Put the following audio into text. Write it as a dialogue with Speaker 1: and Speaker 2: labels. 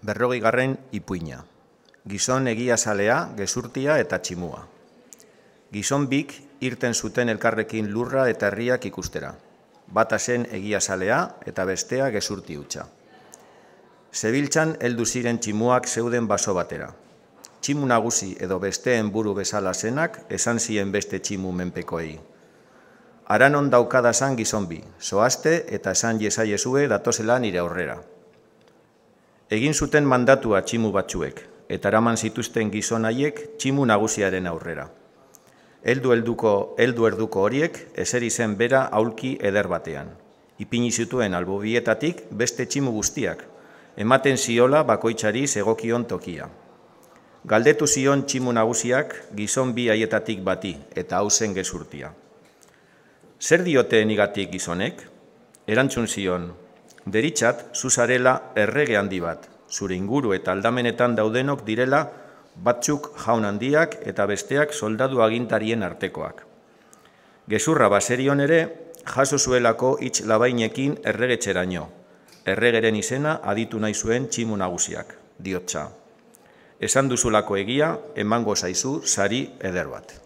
Speaker 1: Berrogeigarren ipuina. Gizon egiazalea, gezurtia eta tximua. Gizon bik irten zuten elkarrekin lurra eta herriak ikustera. Bata zen egiazalea eta bestea gezurti hutsa. Zebiltzan heldu ziren tximuak zeuden baso batera. Tximu nagusi edo besteen buru bezala zenak esan zien beste tximu menpekoei. Haranon daukadazan gizon bi, zoazte eta esan iezaiezue datozela nire aurrera. Egin zuten mandatua tximu batzuek, eta eraman zituzten gizon haiek tximu nagusiaren aurrera. Heldu erduko horiek eseri zen bera aulki eder batean. Ipini zituen albobietatik beste tximu guztiak, ematen ziola bakoitzari zegokion tokia. Galdetu zion tximu nagusiak gizon bi haietatik bati, eta hau zen gezurtia. Zer diote nigatik gizonek? Erantzun zion, deritzat zuzarela errege handi bat, zure inguru eta aldamenetan daudenok direla batzuk jaun handiak eta besteak soldadu agintarien artekoak. Gezurra baserion ere, jaso zuelako hitz labainekin erregetxeraino. Erregeren izena aditu nahi zuen tximu nagusiak, diotsa. Esan duzulako egia, emango zaizu sari eder bat.